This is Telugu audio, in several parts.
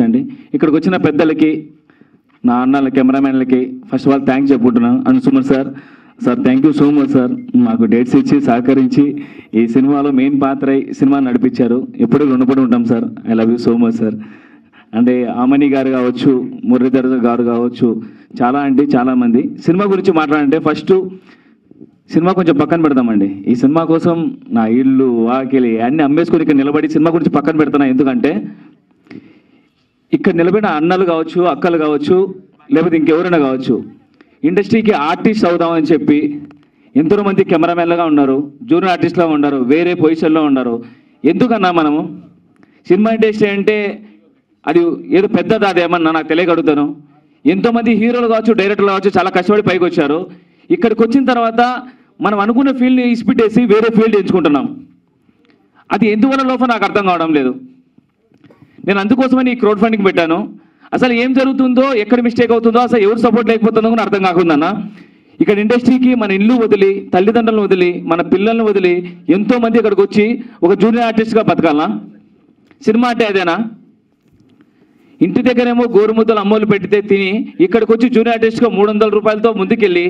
అండి ఇక్కడికి వచ్చిన పెద్దలకి నా అన్నల కెమెరామెన్లకి ఫస్ట్ ఆఫ్ ఆల్ థ్యాంక్స్ చెప్పుకుంటున్నాను. And Suman sir thank you so much sir. మాకు డేట్స్ ఇచ్చి సహకరించి ఈ సినిమాలో మెయిన్ పాత్ర సినిమా నడిపించారు. ఎప్పుడు రుణపడి ఉంటాం sir. I love you so much sir. అంటే ఆమని గారు కావచ్చు, మురళీధర్ గారు కావచ్చు, చాలామంది సినిమా గురించి మాట్లాడంటే ఫస్ట్ సినిమా కొంచెం పక్కన పెడతామండి. ఈ సినిమా కోసం నా ఇల్లు వాకిలి అన్ని అమ్మేసుకొని ఇక్కడ నిలబడి సినిమా గురించి పక్కన పెడుతున్నా. ఎందుకంటే ఇక్కడ నిలబడిన అన్నలు కావచ్చు, అక్కలు కావచ్చు, లేకపోతే ఇంకెవరైనా కావచ్చు, ఇండస్ట్రీకి ఆర్టిస్ట్ అవుదామని చెప్పి ఎంతోమంది కెమెరామెన్లుగా ఉన్నారు, జూనియర్ ఆర్టిస్ట్లా ఉన్నారు, వేరే పొజిషన్లో ఉన్నారు. ఎందుకన్నా మనము సినిమా ఇండస్ట్రీ అంటే అది ఏదో పెద్దది అదేమన్నా నాకు తెలియగలుగుతాను. ఎంతోమంది హీరోలు కావచ్చు, డైరెక్టర్లు కావచ్చు చాలా కష్టపడి పైకి వచ్చారు. ఇక్కడికి వచ్చిన తర్వాత మనం అనుకున్న ఫీల్డ్ని ఇసిపెట్టేసి వేరే ఫీల్డ్ ఎంచుకుంటున్నాం. అది ఎందువల్ల లోపల నాకు అర్థం కావడం లేదు. నేను అందుకోసమని ఈ క్రౌడ్ ఫండింగ్ పెట్టాను. అసలు ఏం జరుగుతుందో, ఎక్కడ మిస్టేక్ అవుతుందో, అసలు ఎవరు సపోర్ట్ లేకపోతుందో కూడా అర్థం కాకుందన్న. ఇక్కడ ఇండస్ట్రీకి మన ఇల్లు వదిలి, తల్లిదండ్రులను వదిలి, మన పిల్లలను వదిలి ఎంతోమంది ఇక్కడికి వచ్చి ఒక జూనియర్ ఆర్టిస్ట్గా బతకాలనా? సినిమా అంటే అదేనా? ఇంటి దగ్గరేమో గోరుముద్దలు అమ్మోలు పెట్టితే తిని ఇక్కడికి వచ్చి జూనియర్ ఆర్టిస్ట్గా 300 రూపాయలతో ముందుకెళ్ళి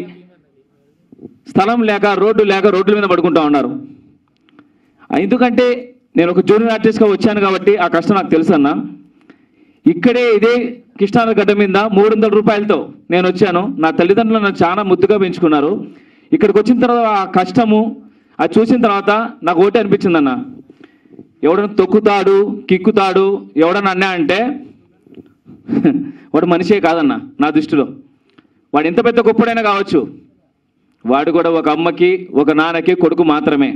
స్థలం లేక రోడ్ల మీద పడుకుంటా ఉన్నారు. ఎందుకంటే నేను ఒక జూనియర్ ఆర్టిస్ట్గా వచ్చాను కాబట్టి ఆ కష్టం నాకు తెలుసు అన్న. ఇక్కడే ఇదే కృష్ణానగర్ గడ్డ మీద 300 రూపాయలతో నేను వచ్చాను. నా తల్లిదండ్రులు నన్ను చాలా ముద్దుగా పెంచుకున్నారు. ఇక్కడికి వచ్చిన తర్వాత ఆ కష్టము అది చూసిన తర్వాత నాకు ఒకటే అనిపించిందన్న, ఎవడన్నా తొక్కుతాడు, కిక్కుతాడు, ఎవడన్నా అన్నా అంటే వాడు మనిషే కాదన్న నా దృష్టిలో. వాడు ఎంత పెద్ద గొప్పడైనా కావచ్చు, వాడు కూడా ఒక అమ్మకి ఒక నాన్నకి కొడుకు మాత్రమే.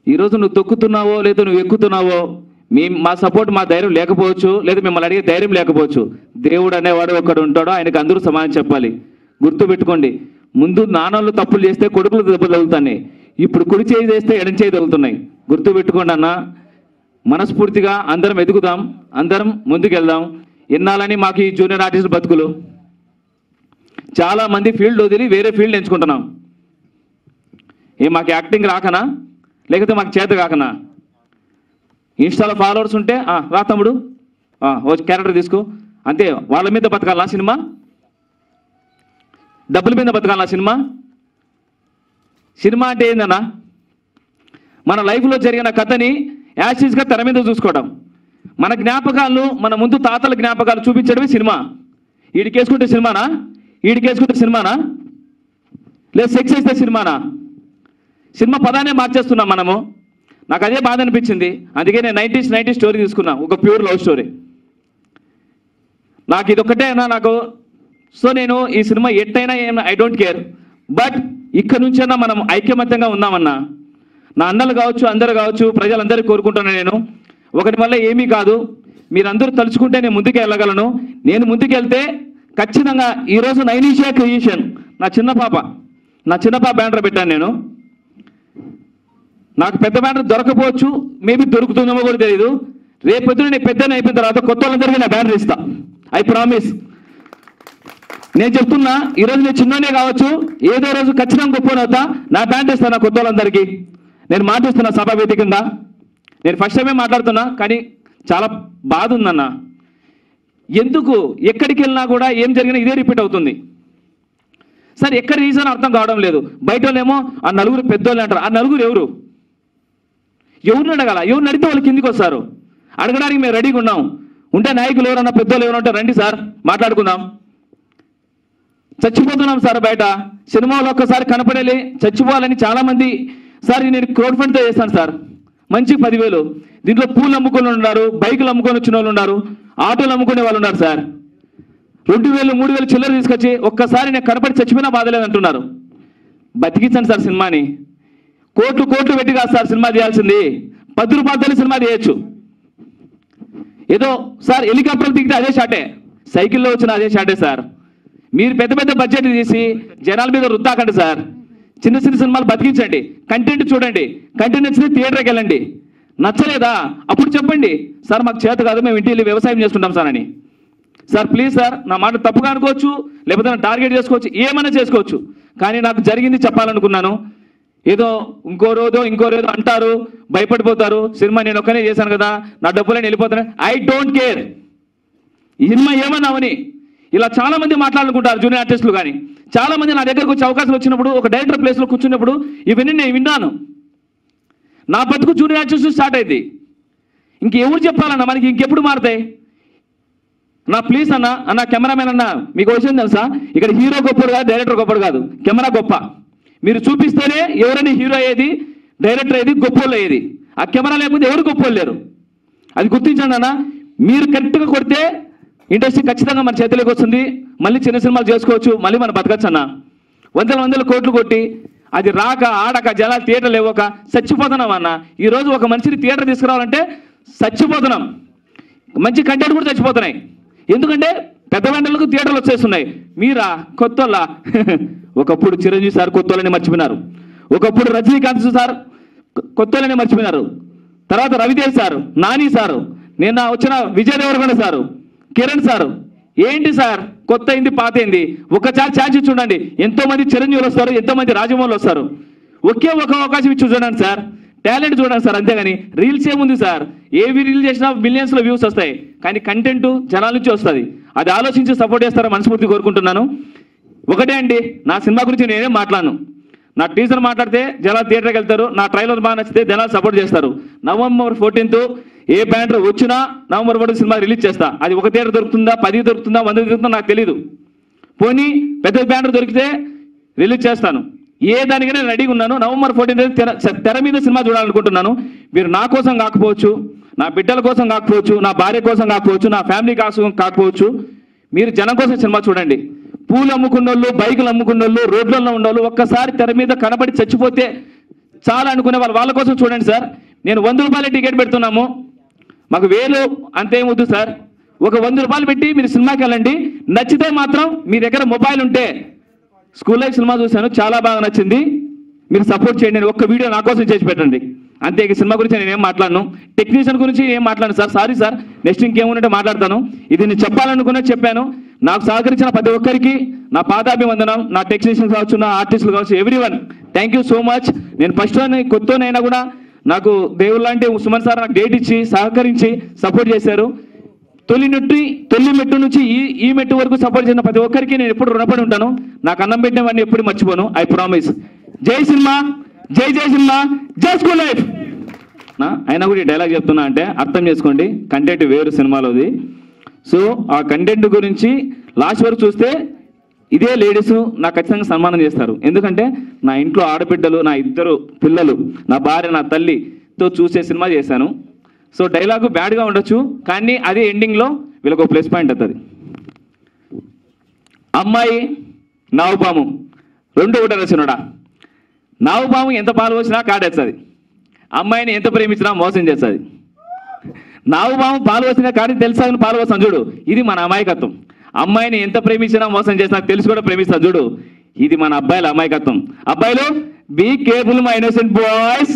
ఈరోజు నువ్వు తొక్కుతున్నావో లేదా నువ్వు ఎక్కుతున్నావో మా సపోర్ట్, మా ధైర్యం లేకపోవచ్చు, లేదా మిమ్మల్ని అడిగే ధైర్యం లేకపోవచ్చు. దేవుడు అనేవాడు ఒకడు ఉంటాడో, ఆయనకు అందరూ సమానం చెప్పాలి. గుర్తుపెట్టుకోండి, ముందు నాన్నలు తప్పులు చేస్తే కొడుకులు దెబ్బలు తగులుతున్నాయి, ఇప్పుడు కుడి చేయి చేస్తే ఎడం చేయి తగులుతున్నాయి. గుర్తుపెట్టుకోండి అన్న. మనస్ఫూర్తిగా అందరం ఎదుగుదాం, అందరం ముందుకెళ్దాం. ఎన్నాలని మాకు ఈ జూనియర్ ఆర్టిస్ట్ బతుకులు. చాలామంది ఫీల్డ్ వదిలి వేరే ఫీల్డ్ ఎంచుకుంటున్నాం. మాకు యాక్టింగ్ రాకనా, లేకపోతే మాకు చేత కాకనా? ఇన్స్టాలో ఫాలోవర్స్ ఉంటే రా తమ్ముడు క్యారెక్టర్ తీసుకో అంతే. వాళ్ళ మీద బతకాలా సినిమా? డబ్బుల మీద బతకాలా సినిమా? సినిమా అంటే ఏందన్నా? మన లైఫ్లో జరిగిన కథని యాసిడ్స్గా తెర మీద చూసుకోవడం, మన జ్ఞాపకాలు, మన ముందు తాతల జ్ఞాపకాలు చూపించడమే సినిమా. ఈడికేసుకుంటే సినిమానా? ఈడికేసుకుంటే సినిమానా? లేదు సెక్స్ చేస్తే సినిమానా? సినిమా పదానే మార్చేస్తున్నాం మనము. నాకు అదే బాధ అనిపించింది. అందుకే నేను 90s స్టోరీ తీసుకున్నా, ఒక ప్యూర్ లవ్ స్టోరీ. నాకు ఇదొక్కటే అన్నా నాకు. సో నేను ఈ సినిమా ఎట్టయినా ఐ డోంట్ కేర్, బట్ ఇక్కడ నుంచైనా మనం ఐక్యమత్యంగా ఉన్నామన్నా. నా అన్నలు కావచ్చు, అందరు కావచ్చు, ప్రజలందరికీ కోరుకుంటున్నాను నేను. ఒకటి వల్ల ఏమీ కాదు, మీరందరూ తలుచుకుంటే నేను ముందుకు వెళ్ళగలను. నేను ముందుకెళ్తే ఖచ్చితంగా ఈరోజు నైనిషియా క్రియేషన్ నా చిన్న పాప బ్యానర్ పెట్టాను నేను. నాకు పెద్ద బ్యానర్ దొరకపోవచ్చు, మేబీ దొరుకుతుందేమో కూడా తెలియదు. రేపొద్దున నేను పెద్దనే అయిపోయిన తర్వాత కొత్త వాళ్ళందరికీ నా బ్యానర్ ఇస్తా. I promise. నేను చెప్తున్నా, ఈరోజు నేను చిన్ననే కావచ్చు, ఏదో రోజు ఖచ్చితంగా గొప్పనవుతా. నా బ్యానర్ ఇస్తాను నా కొత్త వాళ్ళందరికీ. నేను మాట్లాడుతున్నా సభావేదికంగా. నేను ఫస్ట్ టైమే మాట్లాడుతున్నా, కానీ చాలా బాధ ఉందన్న. ఎందుకు ఎక్కడికి వెళ్ళినా కూడా ఏం జరిగినా ఇదే రిపీట్ అవుతుంది సార్. ఎక్కడ రీజన్ అర్థం కావడం లేదు. బయట వాళ్ళేమో ఆ నలుగురు పెద్దోళ్ళు అంటారు. ఆ నలుగురు ఎవరిని అడగాల? ఎవరిని అడిగితే వాళ్ళు కిందికి వస్తారు. అడగడానికి మేము రెడీగా ఉన్నాం. ఉంటే నాయకులు ఎవరన్నా, పెద్దోళ్ళు ఎవరైనా ఉంటారు, రండి సార్ మాట్లాడుకుందాం. చచ్చిపోతున్నాం సార్ బయట. సినిమాలో ఒక్కసారి కనపడేది చచ్చిపోవాలని చాలామంది. సార్ నేను క్రౌడ్ ఫండ్తో చేస్తాను సార్, మంచి 10,000. దీంట్లో పూలు అమ్ముకొని ఉన్నారు, బైకులు అమ్ముకొని వచ్చిన వాళ్ళు ఉన్నారు, ఆటోలు అమ్ముకునే వాళ్ళు ఉన్నారు సార్. 2,000 3,000 చిల్లర తీసుకొచ్చి ఒక్కసారి నేను కనపడి చచ్చిపోయినా బాధ లేదంటున్నారు. బతికించండి సార్ సినిమాని. కోట్లు పెట్టి కాదు సార్ సినిమా తీయాల్సింది. 10 రూపాయలతో సినిమా తీయచ్చు. ఏదో సార్ హెలికాప్టర్ దిగితే అదే షాటే, సైకిల్లో వచ్చిన అదే షాటే సార్. మీరు పెద్ద బడ్జెట్ తీసి జనాల మీద రుద్దాకండి సార్. చిన్న సినిమాలు బతికించండి. కంటెంట్ చూడండి. కంటెంట్ నచ్చితే థియేటర్కి వెళ్ళండి. నచ్చలేదా అప్పుడు చెప్పండి, సార్ మాకు చేత కాదు, మేము ఇంటికి వెళ్ళి వ్యవసాయం చేసుకుంటాం సార్ అని. సార్ ప్లీజ్ సార్, నా మాట తప్పుగా అనుకోవచ్చు, లేకపోతే నా టార్గెట్ చేసుకోవచ్చు, ఏమైనా చేసుకోవచ్చు, కానీ నాకు జరిగింది చెప్పాలనుకున్నాను. ఏదో ఇంకో రోజు అంటారు, భయపడిపోతారు. సినిమా నేను ఒక్కనే చేశాను కదా, నా డబ్బులని వెళ్ళిపోతాను. I don't care. ఈ సినిమా ఏమన్నావని ఇలా చాలా మంది మాట్లాడుకుంటారు జూనియర్ ఆర్టిస్టులు. కానీ చాలా మంది నా దగ్గరకు వచ్చే అవకాశం వచ్చినప్పుడు ఒక డైరెక్టర్ ప్లేస్లో కూర్చున్నప్పుడు ఇవన్నీ నేను విన్నాను. నా బతుకు జూనియర్ ఆర్టిస్ట్ స్టార్ట్ అయింది. ఇంకెవరు చెప్పాలన్నా మనకి ఇంకెప్పుడు మారుతాయి? నా ప్లీజ్ అన్న కెమెరామెన్ అన్న, మీకు విషయం తెలుసా, ఇక్కడ హీరో గొప్పడు కాదు, డైరెక్టర్ గొప్పడు కాదు, కెమెరా గొప్ప. మీరు చూపిస్తేనే ఎవరైనా హీరో అయ్యేది, డైరెక్టర్ అయ్యేది, గొప్పోళ్ళు అయ్యేది. ఆ కెమెరా లేకపోతే ఎవరు గొప్పోళ్ళు లేరు. అది గుర్తించండి అన్న. మీరు కరెక్ట్గా కొడితే ఇండస్ట్రీ ఖచ్చితంగా మన చేతిలోకి వస్తుంది. మళ్ళీ చిన్న సినిమాలు చేసుకోవచ్చు, మళ్ళీ మనం బతకచ్చు అన్న. వందల కోట్లు కొట్టి అది రాక ఆడక జనాలు థియేటర్ లేవక చచ్చిపోతున్నాం అన్న. ఈరోజు ఒక మనిషిని థియేటర్ తీసుకురావాలంటే చచ్చిపోతున్నాం. మంచి కంటెంట్ కూడా చచ్చిపోతున్నాయి. ఎందుకంటే పెద్ద వెంటలకు థియేటర్లు వచ్చేస్తున్నాయి. మీరా కొత్తోళ్ళ ఒకప్పుడు చిరంజీవి సార్ కొత్తోళ్ళని మర్చిపోయినారు, ఒకప్పుడు రజనీకాంత్ సార్ కొత్తోళ్ళని మర్చిపోయినారు, తర్వాత రవితేజ్ సారు, నాని సారు, నిన్న వచ్చిన విజయ్ దేవరకొండ సారు, కిరణ్ సారు. ఏంటి సార్ కొత్త అయింది పాత అయింది? ఒకసారి ఛాన్స్ ఇచ్చి చూడండి. ఎంతోమంది చిరంజీవులు వస్తారు, ఎంతోమంది రాజమౌళి వస్తారు. ఒకే ఒక అవకాశం ఇచ్చి చూడండి సార్, టాలెంట్ చూడండి సార్. అంతేగాని రీల్స్ ఏముంది సార్, ఏవి రీల్ చేసినా మిలియన్స్లో వ్యూస్ వస్తాయి, కానీ కంటెంట్ జనాల నుంచి వస్తుంది. అది ఆలోచించి సపోర్ట్ చేస్తారని మనస్ఫూర్తి కోరుకుంటున్నాను. ఒకటే అండి, నా సినిమా గురించి నేనేం మాట్లాడను. నా టీజర్ మాట్లాడితే జనాలు థియేటర్కి వెళ్తారు, నా ట్రైలర్ బాగా నచ్చితే జనాలు సపోర్ట్ చేస్తారు. November 14th ఏ బ్యానర్ వచ్చినా November 14 సినిమా రిలీజ్ చేస్తా. అది ఒక థియేటర్ దొరుకుతుందా, 10 దొరుకుతుందా, 100 దొరుకుతుందా నాకు తెలియదు. పోనీ పెద్ద బ్యానర్ దొరికితే రిలీజ్ చేస్తాను. ఏ దానికైనా రెడీగా ఉన్నాను. November 14 తెర మీద సినిమా చూడాలనుకుంటున్నాను. మీరు నా కోసం కాకపోవచ్చు, నా బిడ్డల కోసం కాకపోవచ్చు, నా భార్య కోసం కాకపోవచ్చు, నా ఫ్యామిలీ కోసం కాకపోవచ్చు, మీరు జనం కోసం సినిమా చూడండి. పూలు అమ్ముకున్నోళ్ళు, బైకులు అమ్ముకున్నోళ్ళు, రోడ్లలో ఉన్నోళ్ళు ఒక్కసారి తెర మీద కనబడి చచ్చిపోతే చాలా అనుకునే వాళ్ళ కోసం చూడండి సార్. నేను 100 రూపాయల టికెట్ పెడుతున్నాము, మాకు 1000 అంతేమొద్దు సార్. ఒక 100 రూపాయలు పెట్టి మీరు సినిమాకి వెళ్ళండి. నచ్చితే మాత్రం మీ దగ్గర మొబైల్ ఉంటే, స్కూల్ లైఫ్ సినిమా చూశాను, చాలా బాగా నచ్చింది, మీరు సపోర్ట్ చేయండి. ఒక్క వీడియో నా కోసం చేసి పెట్టండి అంతే. ఈ సినిమా గురించి నేను ఏం మాట్లాడను, టెక్నీషియన్ గురించి ఏం మాట్లాడను సార్. సారీ సార్, నెక్స్ట్ ఇంకేముంటే మాట్లాడతాను. ఇది నేను చెప్పాలనుకునే చెప్పాను. నాకు సహకరించిన ప్రతి ఒక్కరికి నా పాదాభివందనం. నా టెక్నీషియన్స్ కావచ్చు, నా ఆర్టిస్టులు కావచ్చు, everyone thank you so much. నేను ఫస్ట్ కొత్తనైనా కూడా నాకు దేవుడు లాంటి సుమన్ సార్ నాకు డేట్ ఇచ్చి సహకరించి సపోర్ట్ చేశారు. తొలి మెట్టు నుంచి ఈ మెట్టు వరకు సపోర్ట్ చేసిన ప్రతి ఒక్కరికి నేను ఎప్పుడు రుణపడి ఉంటాను. నాకు అన్నం పెట్టినవన్నీ ఎప్పుడు మర్చిపోను. I promise. జై సినిమా, జై సినిమా, జై స్కూల్ లైఫ్. అయినా కూడా ఈ డైలాగ్ చెప్తున్నా అంటే అర్థం చేసుకోండి, కంటెంట్ వేరు సినిమాలోది. సో ఆ కంటెంట్ గురించి లాస్ట్ వరకు చూస్తే ఇదే లేడీస్ నాకు ఖచ్చితంగా సన్మానం చేస్తారు. ఎందుకంటే నా ఇంట్లో ఆడబిడ్డలు, నా 2 పిల్లలు, నా భార్య, నా తల్లితో చూసే సినిమా చేశాను. సో డైలాగు బ్యాడ్గా ఉండొచ్చు, కానీ అదే ఎండింగ్లో వీళ్ళకు ఒక ప్లస్ పాయింట్ అవుతుంది. అమ్మాయి నావుపాము 2 ఒకటే రచనడా. నావుపాము ఎంత పాలు పోసినా కాడేస్తుంది, అమ్మాయిని ఎంత ప్రేమించినా మోసం చేస్తుంది. నావుపాము పాలు పోసినా కానీ తెలుసా పాలు పోస్తాను చూడు, ఇది మన అమాయకత్వం. అమ్మాయిని ఎంత ప్రేమించినా మోసం చేసినా తెలిసి కూడా ప్రేమిస్తాను చూడు, ఇది మన అబ్బాయిల అమాయకత్వం. అబ్బాయిలు be careful my innocent boys.